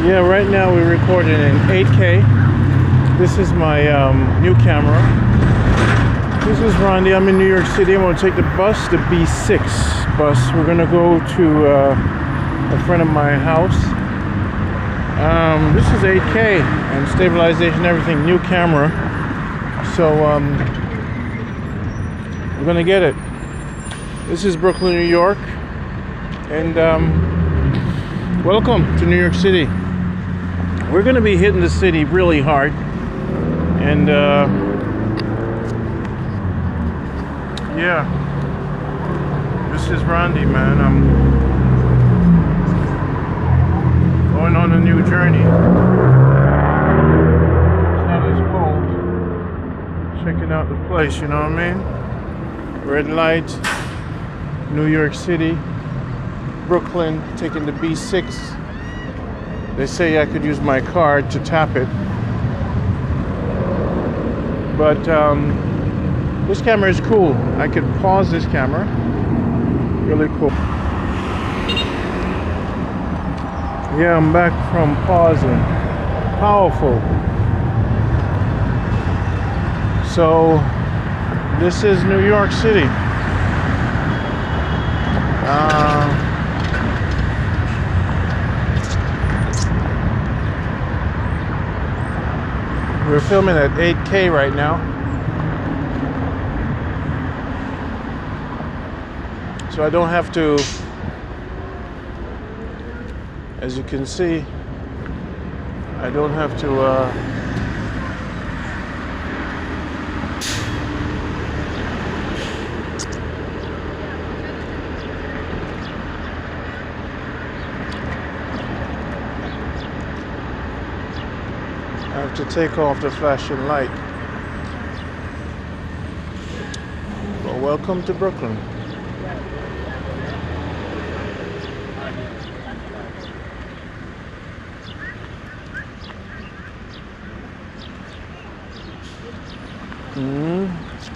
Yeah, right now we're recording in 8K. This is my new camera. This is Randy. I'm in New York City. I'm going to take the bus, the B6 bus. We're going to go to a friend of my house. This is 8K and stabilization, everything, new camera. So we're going to get it. This is Brooklyn, New York. And welcome to New York City. We're going to be hitting the city really hard. And yeah, this is Randy, man. I'm going on a new journey. It's not as cold. Checking out the place, you know what I mean? Red light, New York City, Brooklyn, taking the B6. They say I could use my card to tap it. But this camera is cool. I could pause this camera. Really cool. Yeah, I'm back from pausing. Powerful. So, this is New York City. We're filming at 8K right now. So I don't have to, as you can see, I don't have to to take off the flashing light. Well, welcome to Brooklyn.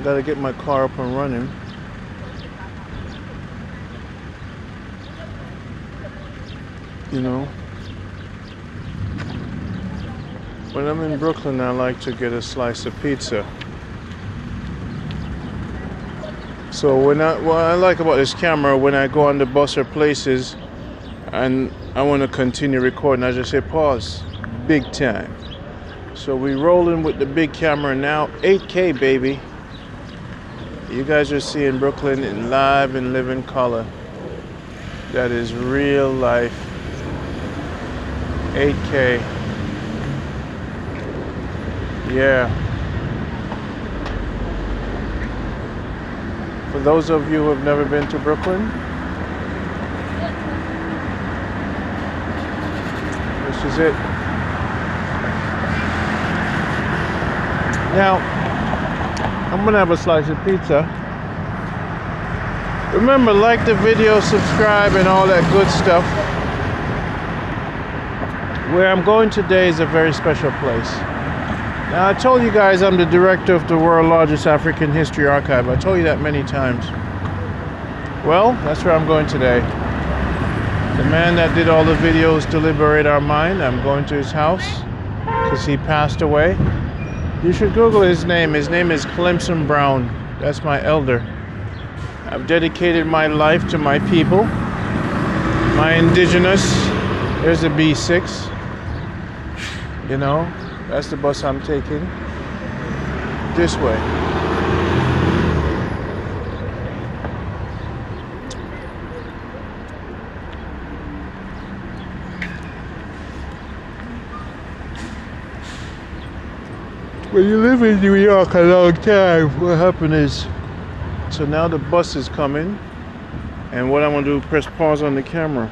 Gotta get my car up and running. You know, when I'm in Brooklyn, I like to get a slice of pizza. So what I like about this camera, when I go on the bus or places and I want to continue recording, I just say pause, big time. So we rolling with the big camera now, 8K baby. You guys are seeing Brooklyn in live and living color. That is real life, 8K. Yeah. For those of you who have never been to Brooklyn, this is it. Now, I'm gonna have a slice of pizza. Remember, like the video, subscribe, and all that good stuff. Where I'm going today is a very special place. Now, I told you guys I'm the director of the world's largest African history archive. I told you that many times. Well, that's where I'm going today. The man that did all the videos to liberate our mind, I'm going to his house because he passed away. You should Google his name. His name is Clemson Brown. That's my elder. I've dedicated my life to my people, my indigenous. There's a B6. You know, that's the bus I'm taking. This way. When you live in New York a long time, what happened is, so now the bus is coming, and what I'm gonna do, press pause on the camera.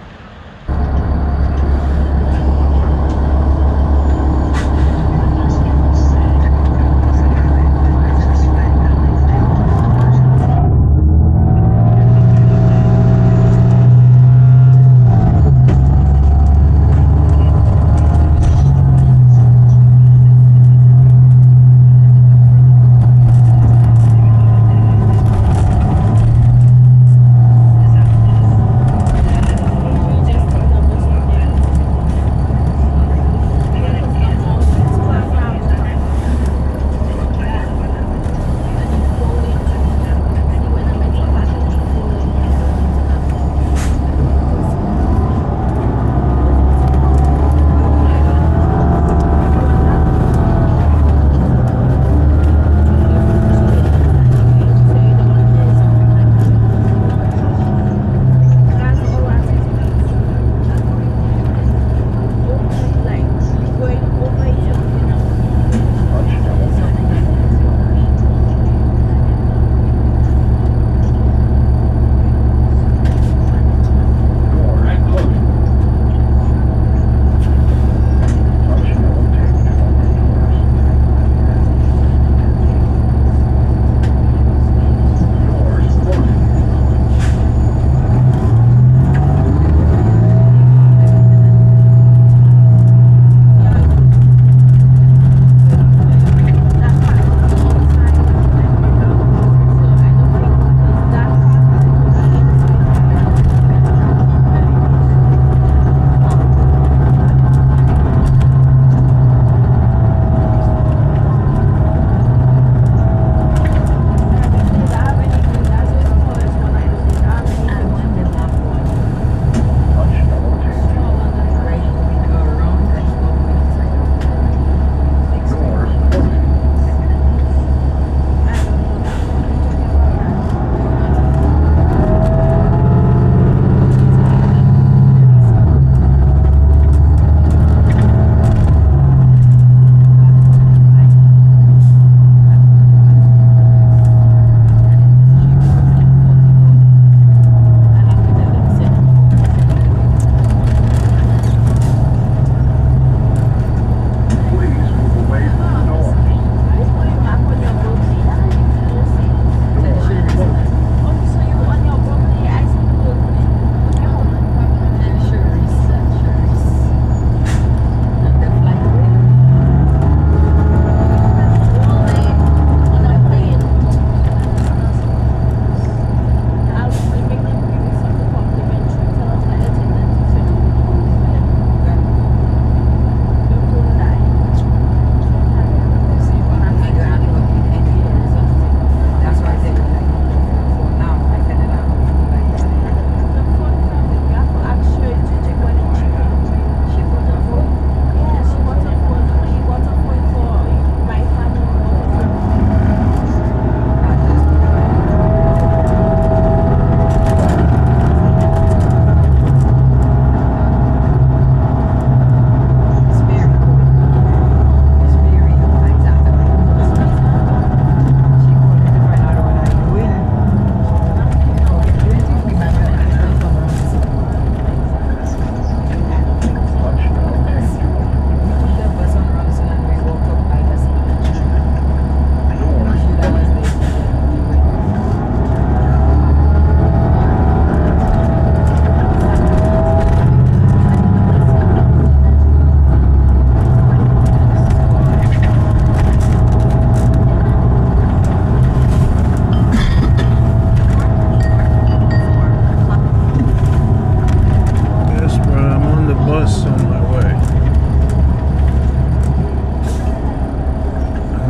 bus on my way.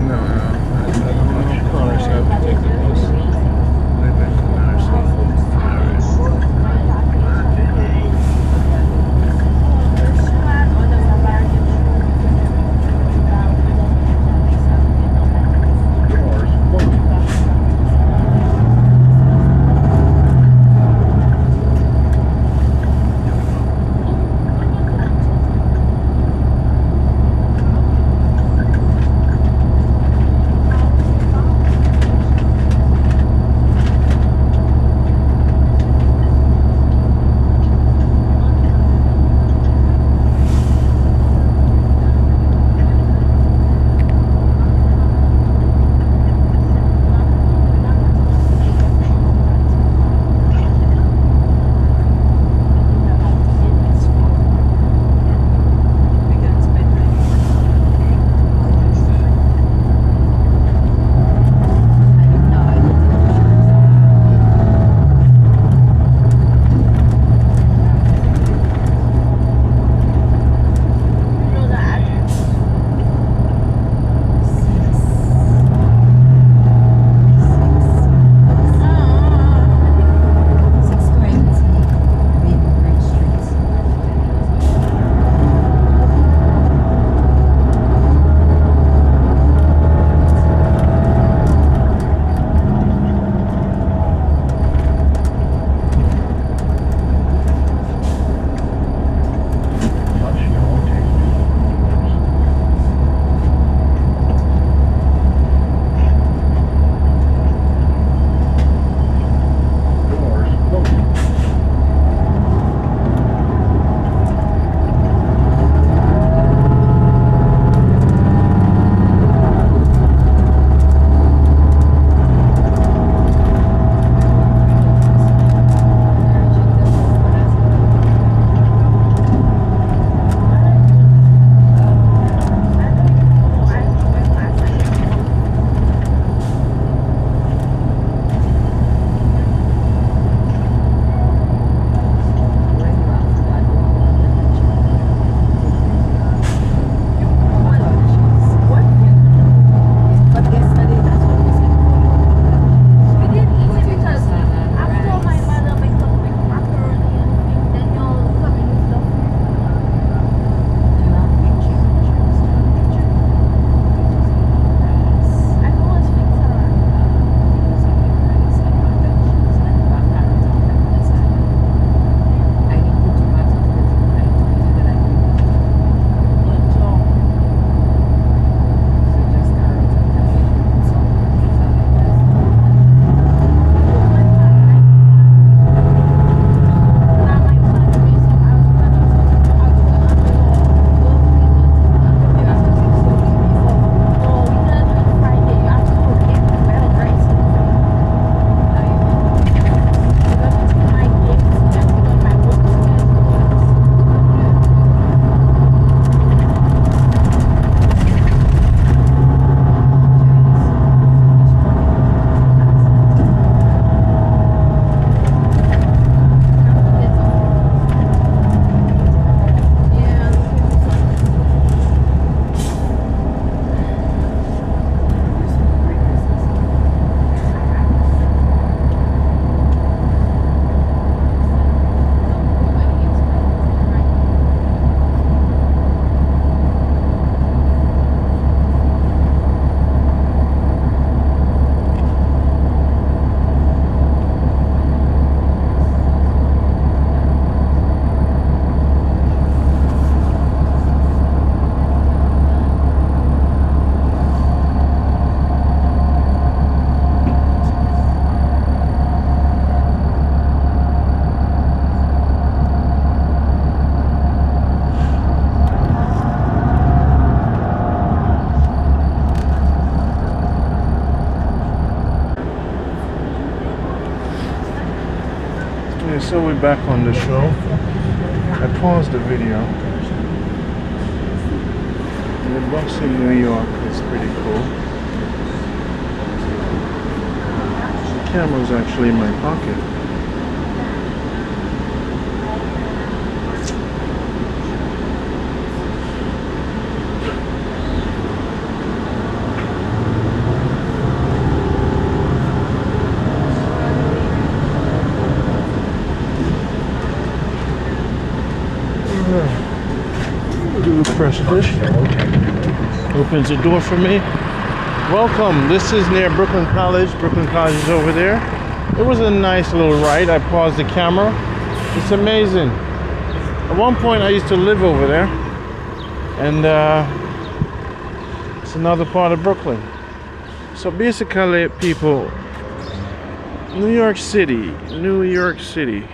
No, I don't know cars, so I have to take the bus. Live in Canarsie. So we're back on the show. I paused the video. The bus in New York is pretty cool. The camera's actually in my pocket. Do press this. Opens the door for me. Welcome. This is near Brooklyn College. Brooklyn College is over there. It was a nice little ride. I paused the camera. It's amazing. At one point I used to live over there. And it's another part of Brooklyn. So basically, people, New York City. New York City.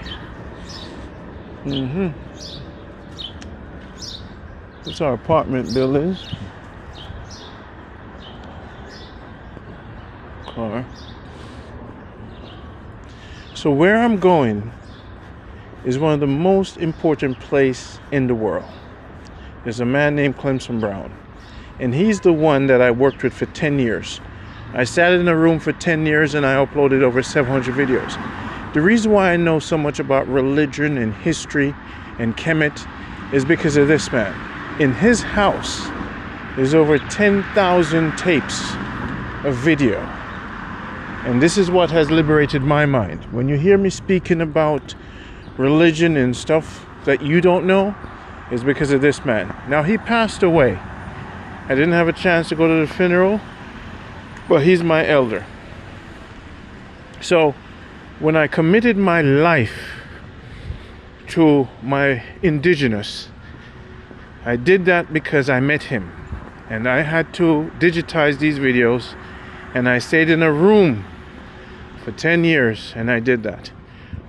That's our apartment buildings. Car. So where I'm going is one of the most important places in the world. There's a man named Clemson Brown, and he's the one that I worked with for 10 years. I sat in a room for 10 years and I uploaded over 700 videos. The reason why I know so much about religion and history and Kemet is because of this man. In his house, there's over 10,000 tapes of video. And this is what has liberated my mind. When you hear me speaking about religion and stuff that you don't know, is because of this man. Now, he passed away. I didn't have a chance to go to the funeral, but he's my elder. So, when I committed my life to my indigenous, I did that because I met him. And I had to digitize these videos, and I stayed in a room for 10 years, and I did that.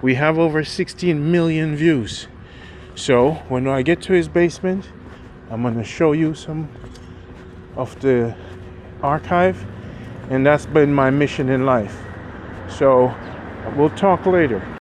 We have over 16 million views. So when I get to his basement, I'm going to show you some of the archive, and that's been my mission in life. So we'll talk later.